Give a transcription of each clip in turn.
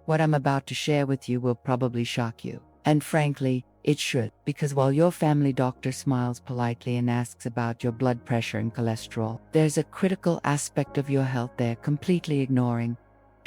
What I'm about to share with you will probably shock you. And frankly, it should, because while your family doctor smiles politely and asks about your blood pressure and cholesterol, there's a critical aspect of your health they're completely ignoring.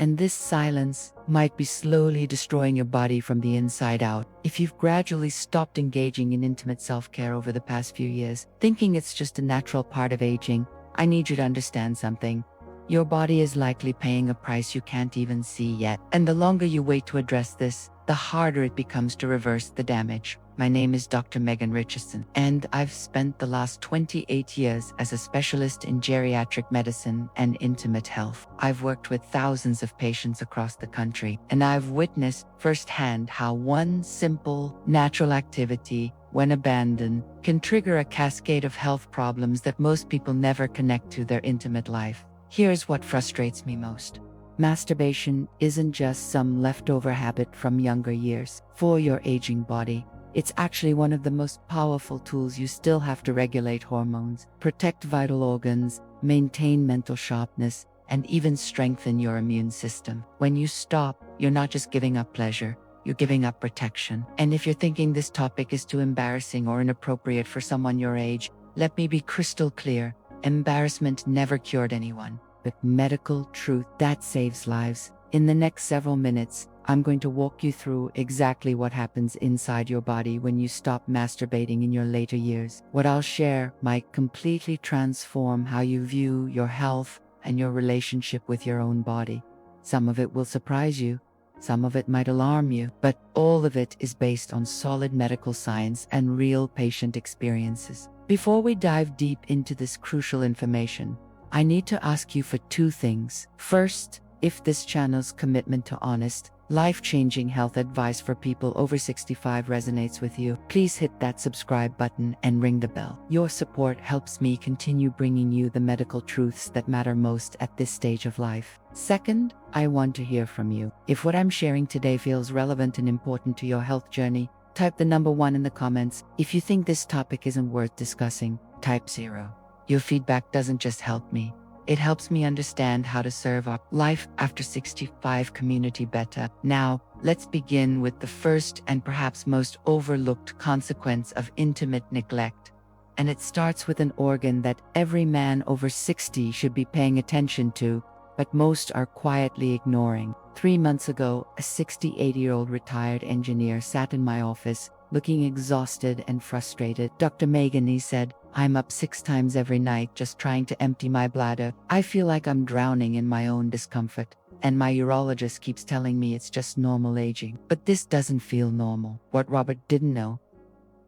And this silence might be slowly destroying your body from the inside out. If you've gradually stopped engaging in intimate self-care over the past few years, thinking it's just a natural part of aging, I need you to understand something. Your body is likely paying a price you can't even see yet. And the longer you wait to address this, the harder it becomes to reverse the damage. My name is Dr. Geriatrician, and I've spent the last 28 years as a specialist in geriatric medicine and intimate health. I've worked with thousands of patients across the country, and I've witnessed firsthand how one simple, natural activity, when abandoned, can trigger a cascade of health problems that most people never connect to their intimate life. Here's what frustrates me most. Masturbation isn't just some leftover habit from younger years for your aging body. It's actually one of the most powerful tools. You still have to regulate hormones, protect vital organs, maintain mental sharpness, and even strengthen your immune system. When you stop, you're not just giving up pleasure, you're giving up protection. And if you're thinking this topic is too embarrassing or inappropriate for someone your age, let me be crystal clear. Embarrassment never cured anyone, but medical truth that saves lives. In the next several minutes, I'm going to walk you through exactly what happens inside your body when you stop masturbating in your later years. What I'll share might completely transform how you view your health and your relationship with your own body. Some of it will surprise you, some of it might alarm you, but all of it is based on solid medical science and real patient experiences. Before we dive deep into this crucial information, I need to ask you for two things. First, if this channel's commitment to honest, life-changing health advice for people over 65 resonates with you, please hit that subscribe button and ring the bell. Your support helps me continue bringing you the medical truths that matter most at this stage of life. Second, I want to hear from you. If what I'm sharing today feels relevant and important to your health journey, type the number 1 in the comments. If you think this topic isn't worth discussing, type 0. Your feedback doesn't just help me, it helps me understand how to serve our Life After 65 community better. Now, let's begin with the first and perhaps most overlooked consequence of intimate neglect. And it starts with an organ that every man over 60 should be paying attention to, but most are quietly ignoring. 3 months ago, a 68-year-old retired engineer sat in my office, looking exhausted and frustrated. Dr. Megan, he said, "I'm up 6 times every night just trying to empty my bladder. I feel like I'm drowning in my own discomfort. And my urologist keeps telling me it's just normal aging. But this doesn't feel normal." What Robert didn't know,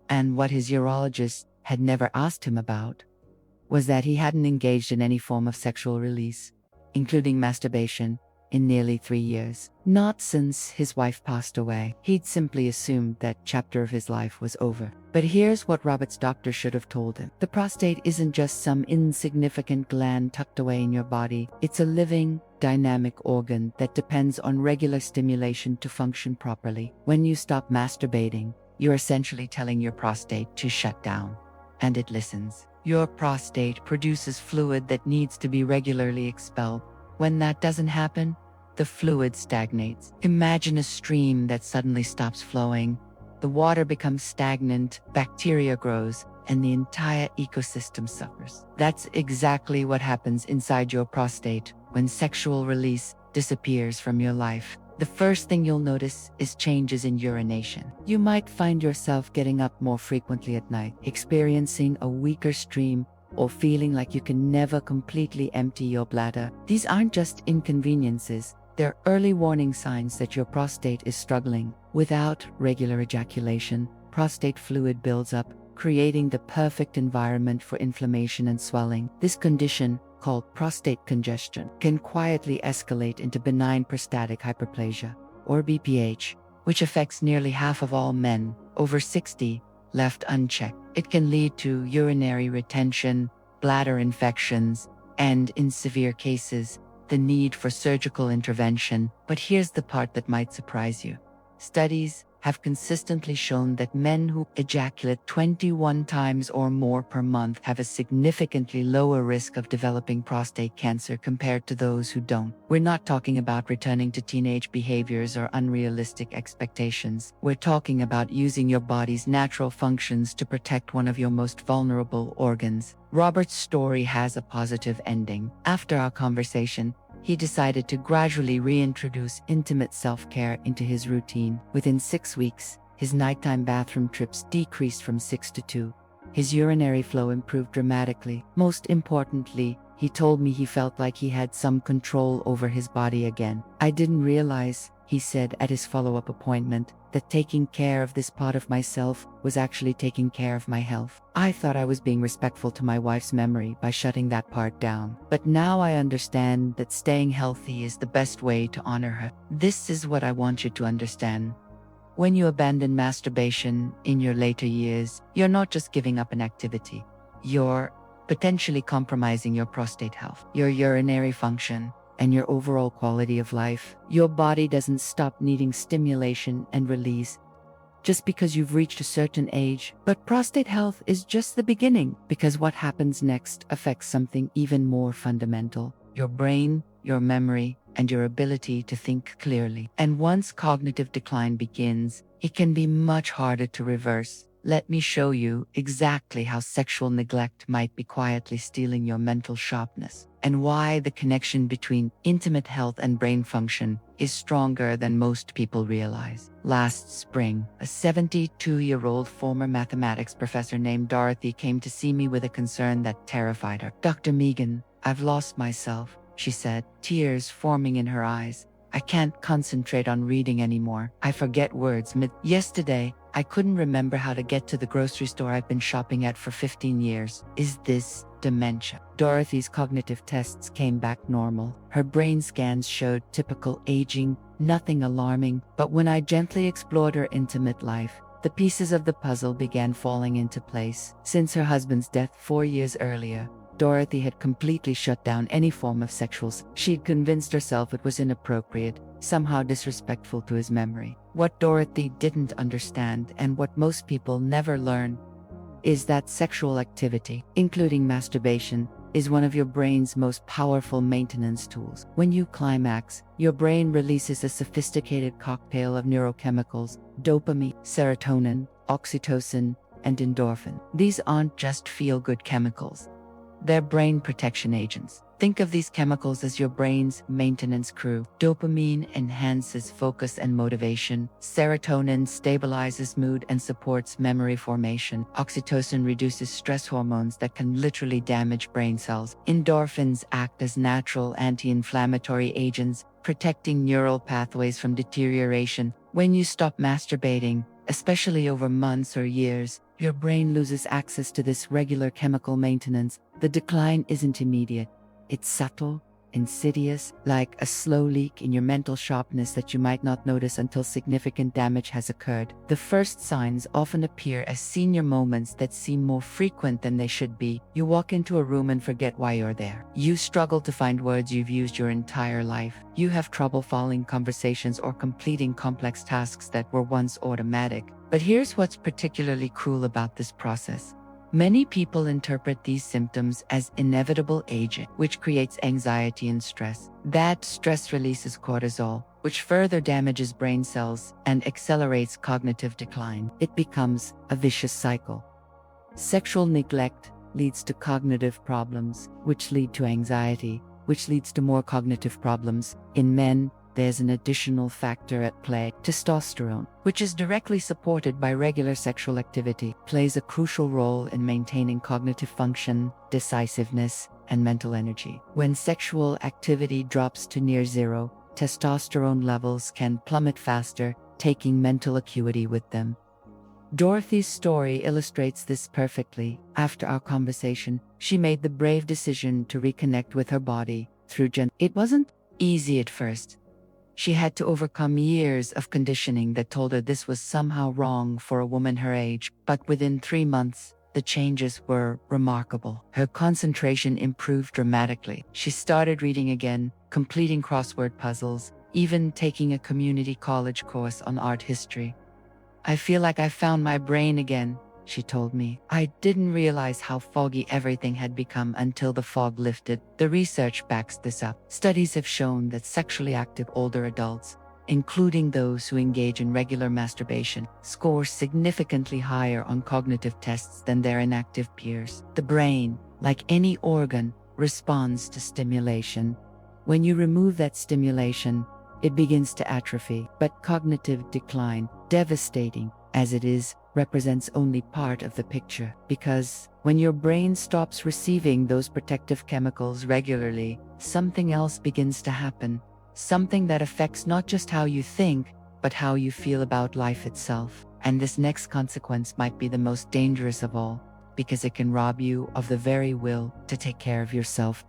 and what his urologist had never asked him about, was that he hadn't engaged in any form of sexual release, including masturbation, in nearly 3 years. Not since his wife passed away. He'd simply assumed that chapter of his life was over. But here's what Robert's doctor should have told him. The prostate isn't just some insignificant gland tucked away in your body. It's a living, dynamic organ that depends on regular stimulation to function properly. When you stop masturbating, you're essentially telling your prostate to shut down. And it listens. Your prostate produces fluid that needs to be regularly expelled. When that doesn't happen, the fluid stagnates. Imagine a stream that suddenly stops flowing. The water becomes stagnant, bacteria grows, and the entire ecosystem suffers. That's exactly what happens inside your prostate when sexual release disappears from your life. The first thing you'll notice is changes in urination. You might find yourself getting up more frequently at night, experiencing a weaker stream, or feeling like you can never completely empty your bladder. These aren't just inconveniences, they're early warning signs that your prostate is struggling. Without regular ejaculation, prostate fluid builds up, creating the perfect environment for inflammation and swelling. This condition, called prostate congestion, can quietly escalate into benign prostatic hyperplasia, or BPH, which affects nearly half of all men over 60 left unchecked. It can lead to urinary retention, bladder infections, and, in severe cases, the need for surgical intervention. But here's the part that might surprise you. Studies have consistently shown that men who ejaculate 21 times or more per month have a significantly lower risk of developing prostate cancer compared to those who don't. We're not talking about returning to teenage behaviors or unrealistic expectations. We're talking about using your body's natural functions to protect one of your most vulnerable organs. Robert's story has a positive ending. After our conversation, he decided to gradually reintroduce intimate self-care into his routine. Within 6 weeks, his nighttime bathroom trips decreased from 6 to 2. His urinary flow improved dramatically. Most importantly, he told me he felt like he had some control over his body again. "I didn't realize," he said at his follow-up appointment, "that taking care of this part of myself was actually taking care of my health. I thought I was being respectful to my wife's memory by shutting that part down. But now I understand that staying healthy is the best way to honor her." This is what I want you to understand. When you abandon masturbation in your later years, you're not just giving up an activity. You're potentially compromising your prostate health, your urinary function, and your overall quality of life. Your body doesn't stop needing stimulation and release just because you've reached a certain age. But prostate health is just the beginning, because what happens next affects something even more fundamental: your brain, your memory, and your ability to think clearly. And once cognitive decline begins, it can be much harder to reverse. Let me show you exactly how sexual neglect might be quietly stealing your mental sharpness, and why the connection between intimate health and brain function is stronger than most people realize. Last spring, a 72-year-old former mathematics professor named Dorothy came to see me with a concern that terrified her. "Dr. Megan, I've lost myself," she said, tears forming in her eyes. "I can't concentrate on reading anymore. I forget words Yesterday, I couldn't remember how to get to the grocery store I've been shopping at for 15 years. Is this dementia?" Dorothy's cognitive tests came back normal. Her brain scans showed typical aging, nothing alarming. But when I gently explored her intimate life, the pieces of the puzzle began falling into place. Since her husband's death 4 years earlier, Dorothy had completely shut down any form of sexual. She'd convinced herself it was inappropriate, somehow disrespectful to his memory. What Dorothy didn't understand, and what most people never learn, is that sexual activity, including masturbation, is one of your brain's most powerful maintenance tools. When you climax, your brain releases a sophisticated cocktail of neurochemicals: dopamine, serotonin, oxytocin, and endorphin. These aren't just feel-good chemicals. They're brain protection agents. Think of these chemicals as your brain's maintenance crew. Dopamine enhances focus and motivation. Serotonin stabilizes mood and supports memory formation. Oxytocin reduces stress hormones that can literally damage brain cells. Endorphins act as natural anti-inflammatory agents, protecting neural pathways from deterioration. When you stop masturbating, especially over months or years, your brain loses access to this regular chemical maintenance. The decline isn't immediate. It's subtle, insidious, like a slow leak in your mental sharpness that you might not notice until significant damage has occurred. The first signs often appear as senior moments that seem more frequent than they should be. You walk into a room and forget why you're there. You struggle to find words you've used your entire life. You have trouble following conversations or completing complex tasks that were once automatic. But here's what's particularly cruel about this process. Many people interpret these symptoms as inevitable aging, which creates anxiety and stress. That stress releases cortisol, which further damages brain cells and accelerates cognitive decline. It becomes a vicious cycle. Sexual neglect leads to cognitive problems, which lead to anxiety, which leads to more cognitive problems. In men, there's an additional factor at play. Testosterone, which is directly supported by regular sexual activity, plays a crucial role in maintaining cognitive function, decisiveness, and mental energy. When sexual activity drops to near zero, testosterone levels can plummet faster, taking mental acuity with them. Dorothy's story illustrates this perfectly. After our conversation, she made the brave decision to reconnect with her body through It wasn't easy at first. She had to overcome years of conditioning that told her this was somehow wrong for a woman her age, but within 3 months, the changes were remarkable. Her concentration improved dramatically. She started reading again, completing crossword puzzles, even taking a community college course on art history. I feel like I found my brain again, she told me. I didn't realize how foggy everything had become until the fog lifted. The research backs this up. Studies have shown that sexually active older adults, including those who engage in regular masturbation, score significantly higher on cognitive tests than their inactive peers. The brain, like any organ, responds to stimulation. When you remove that stimulation, it begins to atrophy. But cognitive decline, devastating as it is, represents only part of the picture. Because when your brain stops receiving those protective chemicals regularly, something else begins to happen. Something that affects not just how you think, but how you feel about life itself. And this next consequence might be the most dangerous of all, because it can rob you of the very will to take care of yourself.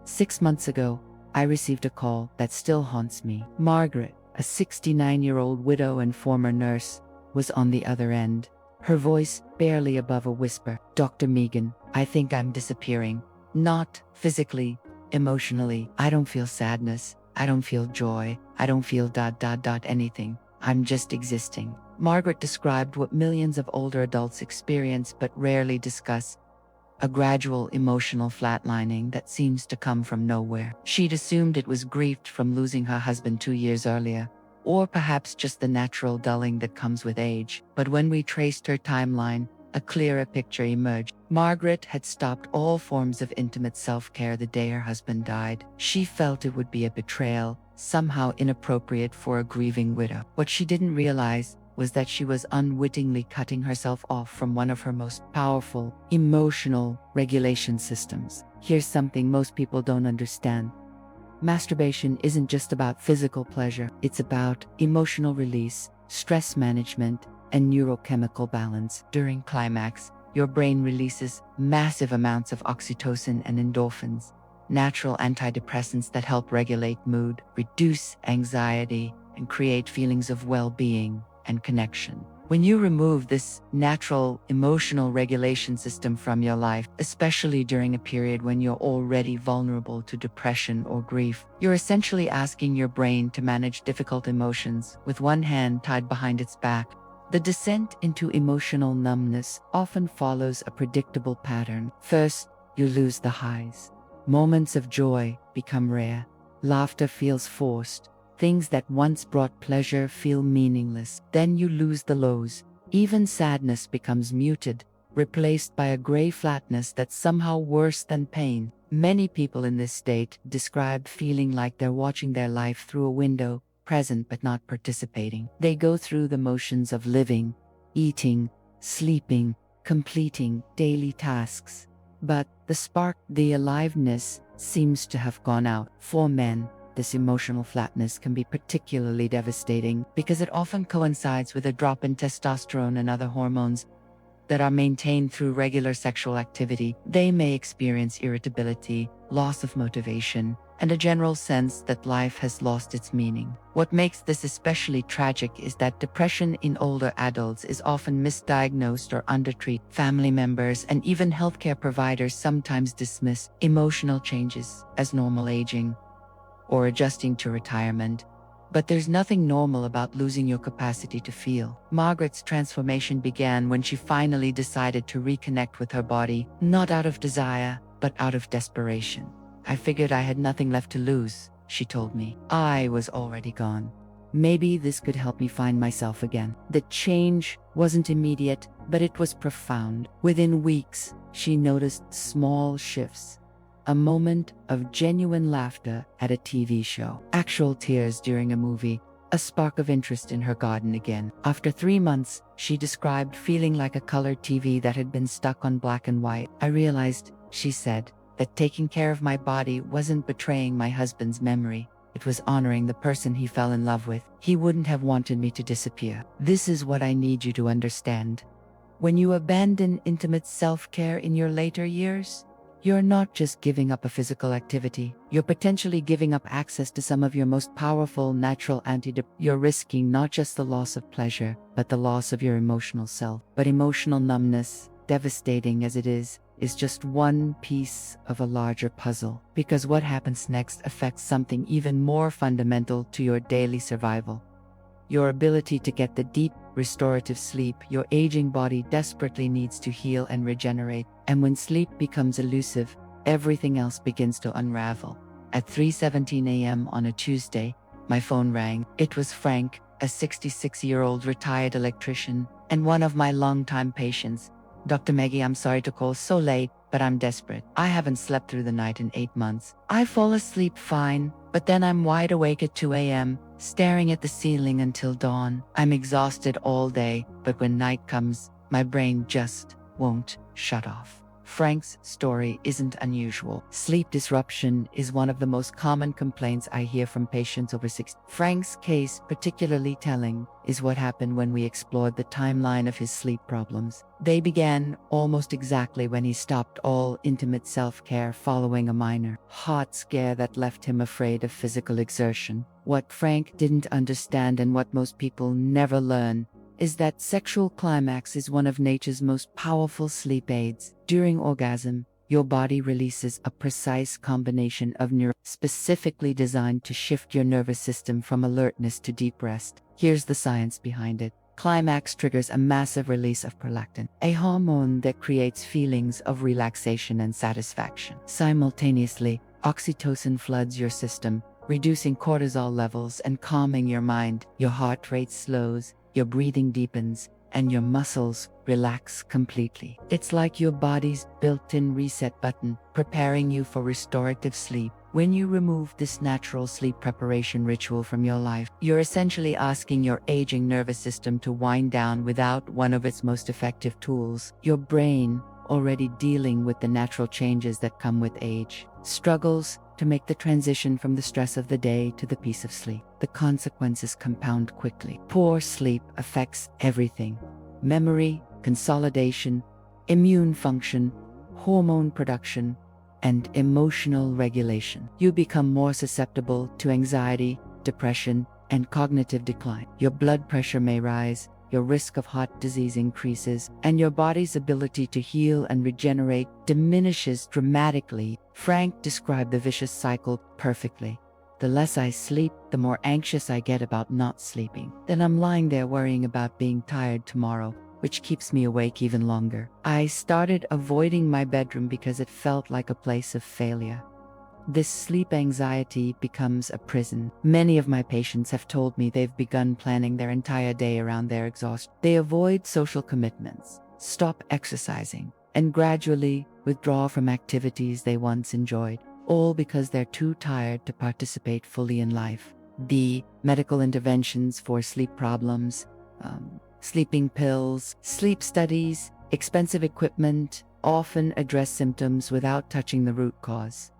6 months ago, I received a call that still haunts me. Margaret, a 69-year-old widow and former nurse, was on the other end. Her voice barely above a whisper. Dr. Megan, I think I'm disappearing. Not physically, emotionally. I don't feel sadness. I don't feel joy. I don't feel anything. I'm just existing. Margaret described what millions of older adults experience but rarely discuss: a gradual emotional flatlining that seems to come from nowhere. She'd assumed it was grief from losing her husband 2 years earlier, or perhaps just the natural dulling that comes with age. But when we traced her timeline, a clearer picture emerged. Margaret had stopped all forms of intimate self-care the day her husband died. She felt it would be a betrayal, somehow inappropriate for a grieving widow. What she didn't realize was that she was unwittingly cutting herself off from one of her most powerful emotional regulation systems. Here's something most people don't understand. Masturbation isn't just about physical pleasure, it's about emotional release, stress management, and neurochemical balance. During climax, your brain releases massive amounts of oxytocin and endorphins, natural antidepressants that help regulate mood, reduce anxiety, and create feelings of well-being and connection. When you remove this natural emotional regulation system from your life, especially during a period when you're already vulnerable to depression or grief, you're essentially asking your brain to manage difficult emotions with one hand tied behind its back. The descent into emotional numbness often follows a predictable pattern. First, you lose the highs. Moments of joy become rare. Laughter feels forced. Things that once brought pleasure feel meaningless. Then you lose the lows. Even sadness becomes muted, replaced by a gray flatness that's somehow worse than pain. Many people in this state describe feeling like they're watching their life through a window, present but not participating. They go through the motions of living, eating, sleeping, completing daily tasks. But the spark, the aliveness, seems to have gone out. For men, this emotional flatness can be particularly devastating because it often coincides with a drop in testosterone and other hormones that are maintained through regular sexual activity. They may experience irritability, loss of motivation, and a general sense that life has lost its meaning. What makes this especially tragic is that depression in older adults is often misdiagnosed or undertreated. Family members and even healthcare providers sometimes dismiss emotional changes as normal aging or adjusting to retirement. But there's nothing normal about losing your capacity to feel. Margaret's transformation began when she finally decided to reconnect with her body, not out of desire, but out of desperation. I figured I had nothing left to lose, she told me. I was already gone. Maybe this could help me find myself again. The change wasn't immediate, but it was profound. Within weeks, she noticed small shifts. A moment of genuine laughter at a TV show, actual tears during a movie, a spark of interest in her garden again. After 3 months, she described feeling like a colored TV that had been stuck on black and white. I realized, she said, that taking care of my body wasn't betraying my husband's memory. It was honoring the person he fell in love with. He wouldn't have wanted me to disappear. This is what I need you to understand. When you abandon intimate self-care in your later years, you're not just giving up a physical activity. You're potentially giving up access to some of your most powerful natural You're risking not just the loss of pleasure, but the loss of your emotional self. But emotional numbness, devastating as it is just one piece of a larger puzzle. Because what happens next affects something even more fundamental to your daily survival. Your ability to get the deep, restorative sleep, your aging body desperately needs to heal and regenerate. And when sleep becomes elusive, everything else begins to unravel. At 3:17 a.m. on a Tuesday, my phone rang. It was Frank, a 66-year-old retired electrician, and one of my longtime patients. "Dr. Maggie, I'm sorry to call so late, but I'm desperate. I haven't slept through the night in 8 months. I fall asleep fine, but then I'm wide awake at 2 a.m., staring at the ceiling until dawn. I'm exhausted all day, but when night comes, my brain just won't shut off." Frank's story isn't unusual. Sleep disruption is one of the most common complaints I hear from patients over 60. Frank's case, particularly telling, is what happened when we explored the timeline of his sleep problems. They began almost exactly when he stopped all intimate self-care following a minor heart scare that left him afraid of physical exertion. What Frank didn't understand, and what most people never learn, is that sexual climax is one of nature's most powerful sleep aids. During orgasm, your body releases a precise combination of neurons specifically designed to shift your nervous system from alertness to deep rest. Here's the science behind it. Climax triggers a massive release of prolactin, a hormone that creates feelings of relaxation and satisfaction. Simultaneously, oxytocin floods your system, reducing cortisol levels and calming your mind. Your heart rate slows, your breathing deepens, and your muscles relax completely. It's like your body's built-in reset button, preparing you for restorative sleep. When you remove this natural sleep preparation ritual from your life, you're essentially asking your aging nervous system to wind down without one of its most effective tools. Your brain, already dealing with the natural changes that come with age, struggles to make the transition from the stress of the day to the peace of sleep. The consequences compound quickly. Poor sleep affects everything: memory, consolidation, immune function, hormone production, and emotional regulation. You become more susceptible to anxiety, depression, and cognitive decline. Your blood pressure may rise, your risk of heart disease increases, and your body's ability to heal and regenerate diminishes dramatically. Frank described the vicious cycle perfectly. The less I sleep, the more anxious I get about not sleeping. Then I'm lying there worrying about being tired tomorrow, which keeps me awake even longer. I started avoiding my bedroom because it felt like a place of failure. This sleep anxiety becomes a prison. Many of my patients have told me they've begun planning their entire day around their exhaustion. They avoid social commitments, stop exercising, and gradually withdraw from activities they once enjoyed, all because they're too tired to participate fully in life. The medical interventions for sleep problems, sleeping pills, sleep studies, expensive equipment, often address symptoms without touching the root cause.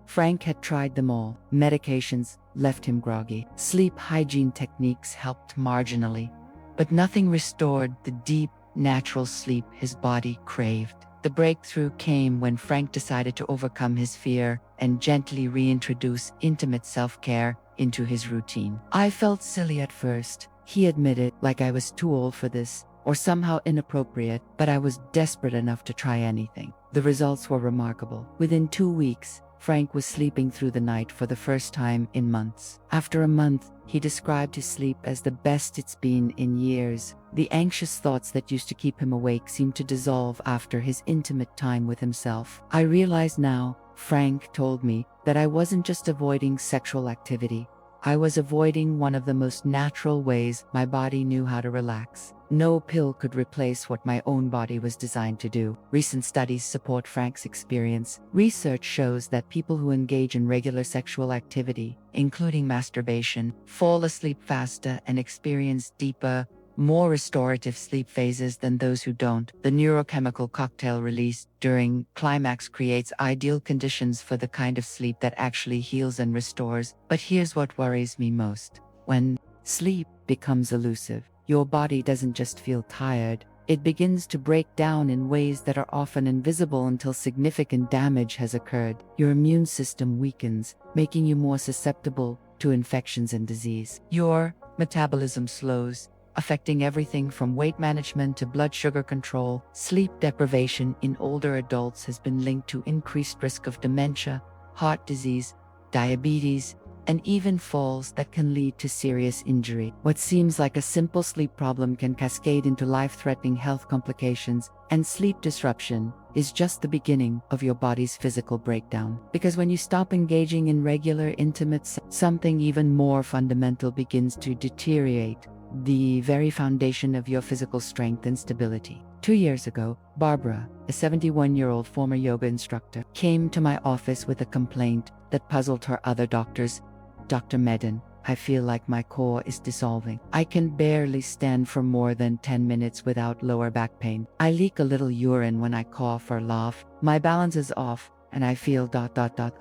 Frank had tried them all. Medications left him groggy. Sleep hygiene techniques helped marginally, but nothing restored the deep, natural sleep his body craved. The breakthrough came when Frank decided to overcome his fear and gently reintroduce intimate self-care into his routine. "I felt silly at first," he admitted, "like I was too old for this, or somehow inappropriate, but I was desperate enough to try anything." The results were remarkable. Within 2 weeks, Frank was sleeping through the night for the first time in months. After a month, he described his sleep as the best it's been in years. The anxious thoughts that used to keep him awake seemed to dissolve after his intimate time with himself. "I realize now," Frank told me, "that I wasn't just avoiding sexual activity. I was avoiding one of the most natural ways my body knew how to relax. No pill could replace what my own body was designed to do." Recent studies support Frank's experience. Research shows that people who engage in regular sexual activity, including masturbation, fall asleep faster and experience deeper, more restorative sleep phases than those who don't. The neurochemical cocktail released during climax creates ideal conditions for the kind of sleep that actually heals and restores. But here's what worries me most. When sleep becomes elusive, your body doesn't just feel tired, it begins to break down in ways that are often invisible until significant damage has occurred. Your immune system weakens, making you more susceptible to infections and disease. Your metabolism slows, affecting everything from weight management to blood sugar control. Sleep deprivation in older adults has been linked to increased risk of dementia, heart disease, diabetes, and even falls that can lead to serious injury. What seems like a simple sleep problem can cascade into life-threatening health complications, and sleep disruption is just the beginning of your body's physical breakdown. Because when you stop engaging in regular intimate sex, something even more fundamental begins to deteriorate, the very foundation of your physical strength and stability. 2 years ago, Barbara, a 71-year-old former yoga instructor, came to my office with a complaint that puzzled her other doctors. "Dr. Medin, I feel like my core is dissolving. I can barely stand for more than 10 minutes without lower back pain. I leak a little urine when I cough or laugh. My balance is off, and I feel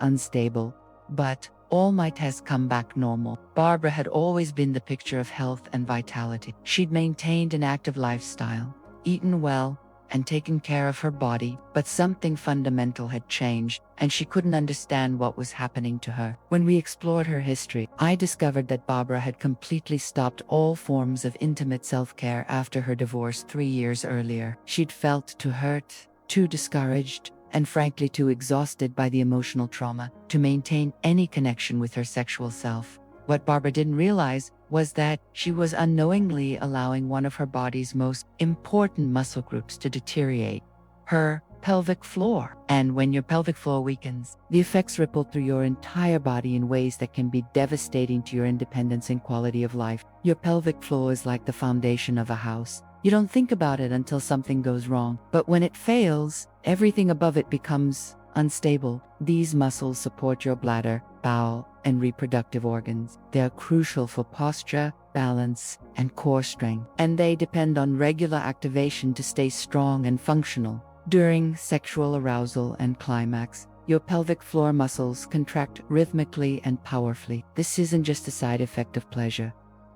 unstable. But all my tests come back normal." Barbara had always been the picture of health and vitality. She'd maintained an active lifestyle, eaten well, and taken care of her body, but something fundamental had changed, and she couldn't understand what was happening to her. When we explored her history, I discovered that Barbara had completely stopped all forms of intimate self-care after her divorce 3 years earlier. She'd felt too hurt, too discouraged, and frankly too exhausted by the emotional trauma to maintain any connection with her sexual self. What Barbara didn't realize was that she was unknowingly allowing one of her body's most important muscle groups to deteriorate, her pelvic floor. And when your pelvic floor weakens, the effects ripple through your entire body in ways that can be devastating to your independence and quality of life. Your pelvic floor is like the foundation of a house. You don't think about it until something goes wrong, but when it fails, everything above it becomes unstable. These muscles support your bladder, bowel, and reproductive organs. They are crucial for posture, balance, and core strength, and they depend on regular activation to stay strong and functional. During sexual arousal and climax, your pelvic floor muscles contract rhythmically and powerfully. This isn't just a side effect of pleasure.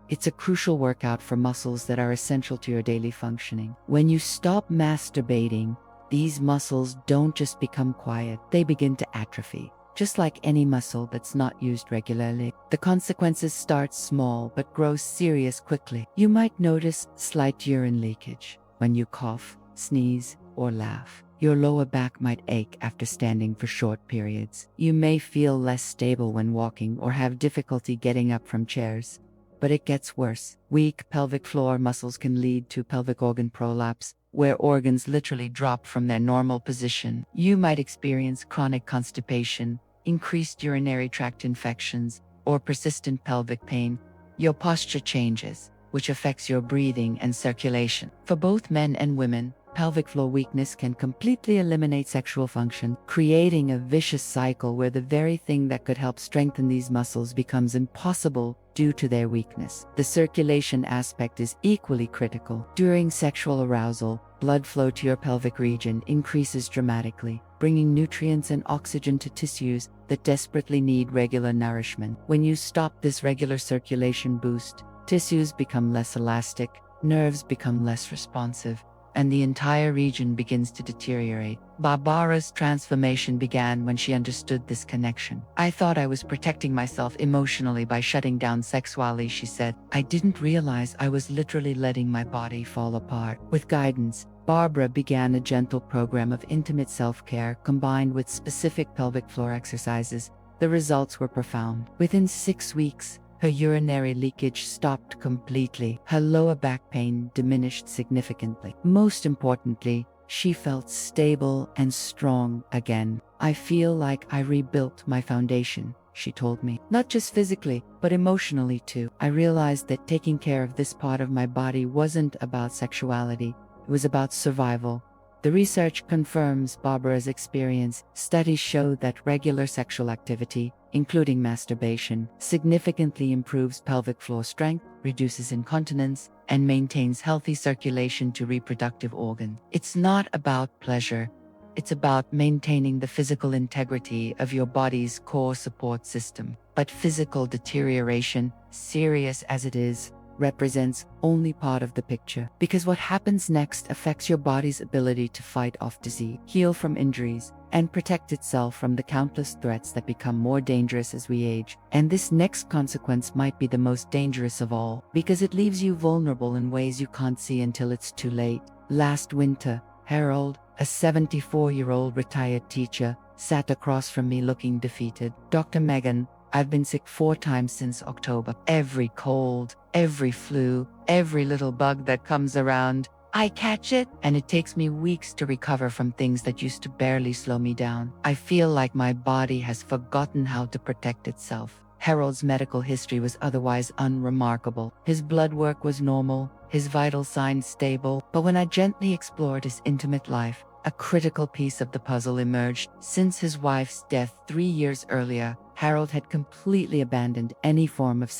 It's a crucial workout for muscles that are essential to your daily functioning. When you stop masturbating, these muscles don't just become quiet, they begin to atrophy. Just like any muscle that's not used regularly, the consequences start small but grow serious quickly. You might notice slight urine leakage when you cough, sneeze, or laugh. Your lower back might ache after standing for short periods. You may feel less stable when walking or have difficulty getting up from chairs. But it gets worse. Weak pelvic floor muscles can lead to pelvic organ prolapse, where organs literally drop from their normal position. You might experience chronic constipation, increased urinary tract infections, or persistent pelvic pain. Your posture changes, which affects your breathing and circulation. For both men and women, pelvic floor weakness can completely eliminate sexual function, creating a vicious cycle where the very thing that could help strengthen these muscles becomes impossible due to their weakness. The circulation aspect is equally critical. During sexual arousal, blood flow to your pelvic region increases dramatically, bringing nutrients and oxygen to tissues that desperately need regular nourishment. When you stop this regular circulation boost, tissues become less elastic, nerves become less responsive, and the entire region begins to deteriorate. Barbara's transformation began when she understood this connection. "I thought I was protecting myself emotionally by shutting down sexually," she said. "I didn't realize I was literally letting my body fall apart." With guidance, Barbara began a gentle program of intimate self-care combined with specific pelvic floor exercises. The results were profound. Within 6 weeks, her urinary leakage stopped completely. Her lower back pain diminished significantly. Most importantly, she felt stable and strong again. "I feel like I rebuilt my foundation," she told me. "Not just physically, but emotionally too. I realized that taking care of this part of my body wasn't about sexuality, it was about survival." The research confirms Barbara's experience. Studies show that regular sexual activity, including masturbation, significantly improves pelvic floor strength, reduces incontinence, and maintains healthy circulation to reproductive organs. It's not about pleasure, it's about maintaining the physical integrity of your body's core support system. But physical deterioration, serious as it is, represents only part of the picture, because what happens next affects your body's ability to fight off disease, heal from injuries, and protect itself from the countless threats that become more dangerous as we age. And this next consequence might be the most dangerous of all, because it leaves you vulnerable in ways you can't see until it's too late. Last winter, Harold, a 74-year-old retired teacher, sat across from me looking defeated. "Dr. Megan, I've been sick 4 times since October. Every cold, every flu, every little bug that comes around, I catch it, and it takes me weeks to recover from things that used to barely slow me down. I feel like my body has forgotten how to protect itself. Harold's medical history was otherwise unremarkable. His blood work was normal, his vital signs stable, but when I gently explored his intimate life, a critical piece of the puzzle emerged. Since his wife's death 3 years earlier, Harold had completely abandoned any form of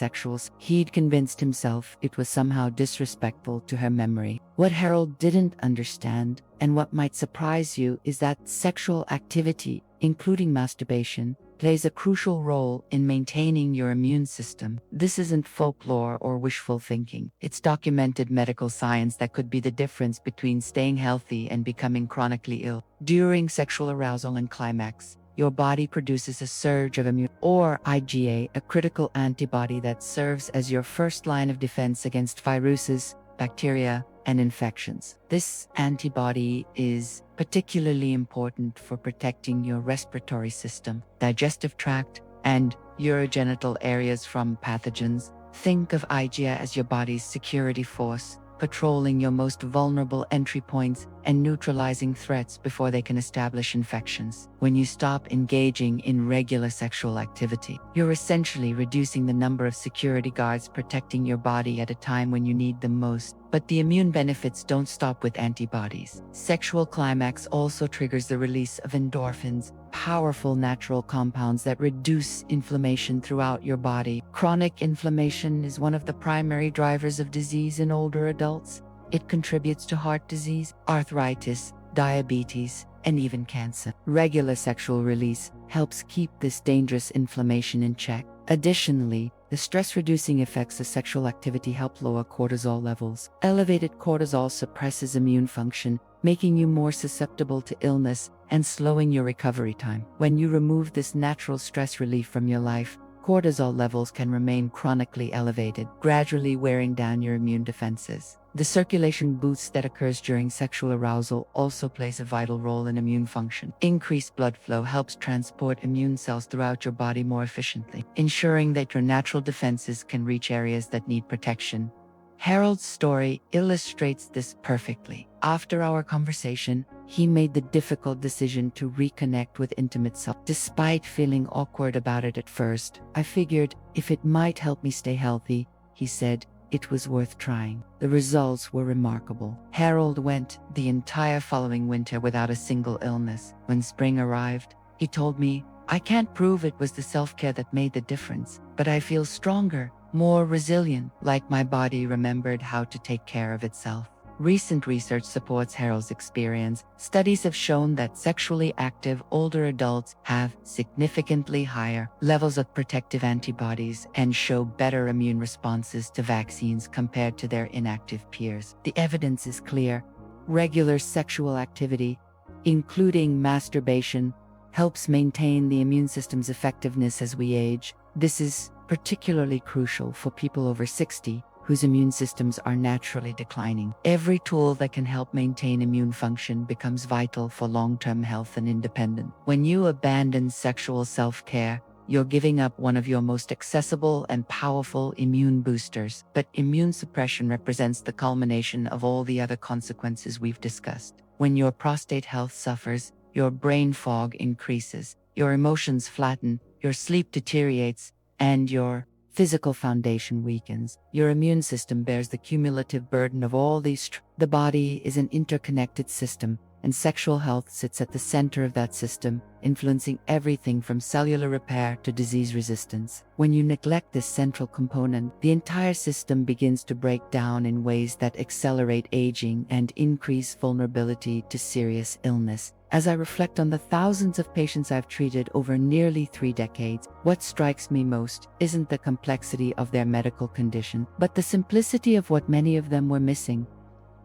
He'd convinced himself it was somehow disrespectful to her memory. What Harold didn't understand, and what might surprise you, is that sexual activity, including masturbation, plays a crucial role in maintaining your immune system. This isn't folklore or wishful thinking. It's documented medical science that could be the difference between staying healthy and becoming chronically ill. During sexual arousal and climax, your body produces a surge of immune or IgA, a critical antibody that serves as your first line of defense against viruses, bacteria, and infections. This antibody is particularly important for protecting your respiratory system, digestive tract, and urogenital areas from pathogens. Think of IgA as your body's security force, patrolling your most vulnerable entry points and neutralizing threats before they can establish infections. When you stop engaging in regular sexual activity, you're essentially reducing the number of security guards protecting your body at a time when you need them most. But the immune benefits don't stop with antibodies. Sexual climax also triggers the release of endorphins, powerful natural compounds that reduce inflammation throughout your body. Chronic inflammation is one of the primary drivers of disease in older adults. It contributes to heart disease, arthritis, diabetes, and even cancer. Regular sexual release helps keep this dangerous inflammation in check. Additionally, the stress-reducing effects of sexual activity help lower cortisol levels. Elevated cortisol suppresses immune function, making you more susceptible to illness and slowing your recovery time. When you remove this natural stress relief from your life, cortisol levels can remain chronically elevated, gradually wearing down your immune defenses. The circulation boost that occurs during sexual arousal also plays a vital role in immune function. Increased blood flow helps transport immune cells throughout your body more efficiently, ensuring that your natural defenses can reach areas that need protection. Harold's story illustrates this perfectly. After our conversation, he made the difficult decision to reconnect with intimate self. Despite feeling awkward about it at first, I figured if it might help me stay healthy, he said, it was worth trying. The results were remarkable. Harold went the entire following winter without a single illness. When spring arrived, he told me, "I can't prove it was the self-care that made the difference, but I feel stronger, more resilient, like my body remembered how to take care of itself." Recent research supports Harold's experience. Studies have shown that sexually active older adults have significantly higher levels of protective antibodies and show better immune responses to vaccines compared to their inactive peers. The evidence is clear. Regular sexual activity, including masturbation, helps maintain the immune system's effectiveness as we age. This is particularly crucial for people over 60 whose immune systems are naturally declining. Every tool that can help maintain immune function becomes vital for long-term health and independence. When you abandon sexual self-care, you're giving up one of your most accessible and powerful immune boosters. But immune suppression represents the culmination of all the other consequences we've discussed. When your prostate health suffers, your brain fog increases, your emotions flatten, your sleep deteriorates, and your physical foundation weakens. Your immune system bears the cumulative burden of all these. The body is an interconnected system, and sexual health sits at the center of that system, influencing everything from cellular repair to disease resistance. When you neglect this central component, the entire system begins to break down in ways that accelerate aging and increase vulnerability to serious illness. As I reflect on the thousands of patients I've treated over nearly 3 decades, what strikes me most isn't the complexity of their medical condition, but the simplicity of what many of them were missing: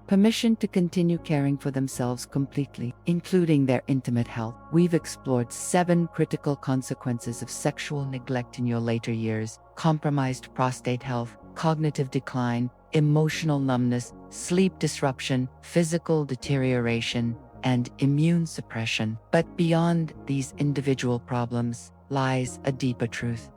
permission to continue caring for themselves completely, including their intimate health. We've explored 7 critical consequences of sexual neglect in your later years: compromised prostate health, cognitive decline, emotional numbness, sleep disruption, physical deterioration, and immune suppression. But beyond these individual problems lies a deeper truth.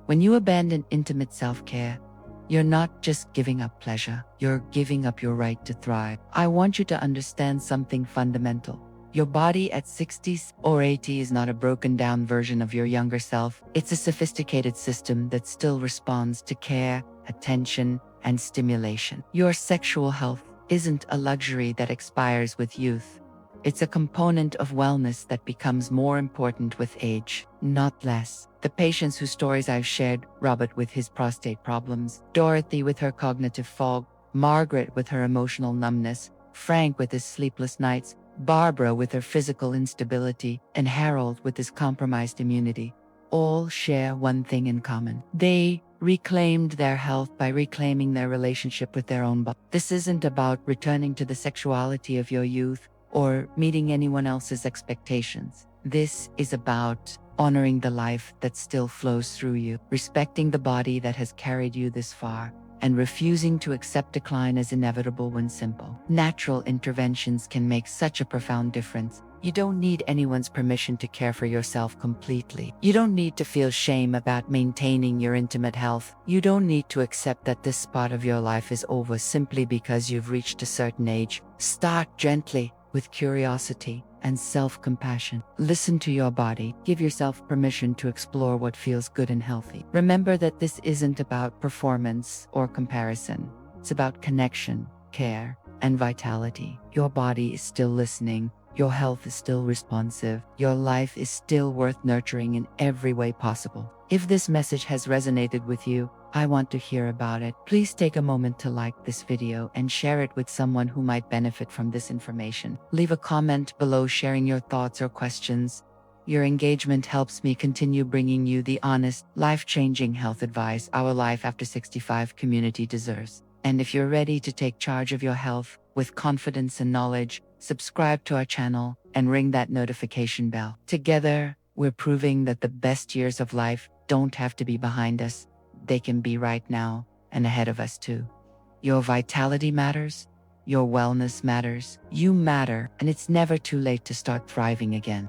When you abandon intimate self-care, you're not just giving up pleasure, you're giving up your right to thrive. I want you to understand something fundamental. Your body at 60 or 80 is not a broken down version of your younger self. It's a sophisticated system that still responds to care, attention, and stimulation. Your sexual health isn't a luxury that expires with youth. It's a component of wellness that becomes more important with age, not less. The patients whose stories I've shared, Robert with his prostate problems, Dorothy with her cognitive fog, Margaret with her emotional numbness, Frank with his sleepless nights, Barbara with her physical instability, and Harold with his compromised immunity, all share one thing in common. They reclaimed their health by reclaiming their relationship with their own body. This isn't about returning to the sexuality of your youth or meeting anyone else's expectations. This is about honoring the life that still flows through you, respecting the body that has carried you this far, and refusing to accept decline as inevitable when simple. Natural interventions can make such a profound difference. You don't need anyone's permission to care for yourself completely. You don't need to feel shame about maintaining your intimate health. You don't need to accept that this part of your life is over simply because you've reached a certain age. Start gently, with curiosity and self-compassion. Listen to your body. Give yourself permission to explore what feels good and healthy. Remember that this isn't about performance or comparison. It's about connection, care, and vitality. Your body is still listening. Your health is still responsive. Your life is still worth nurturing in every way possible. If this message has resonated with you, I want to hear about it. Please take a moment to like this video and share it with someone who might benefit from this information. Leave a comment below sharing your thoughts or questions. Your engagement helps me continue bringing you the honest, life-changing health advice our Life After 65 community deserves. And if you're ready to take charge of your health with confidence and knowledge, subscribe to our channel and ring that notification bell. Together, we're proving that the best years of life don't have to be behind us. They can be right now and ahead of us too. Your vitality matters. Your wellness matters. You matter, and it's never too late to start thriving again.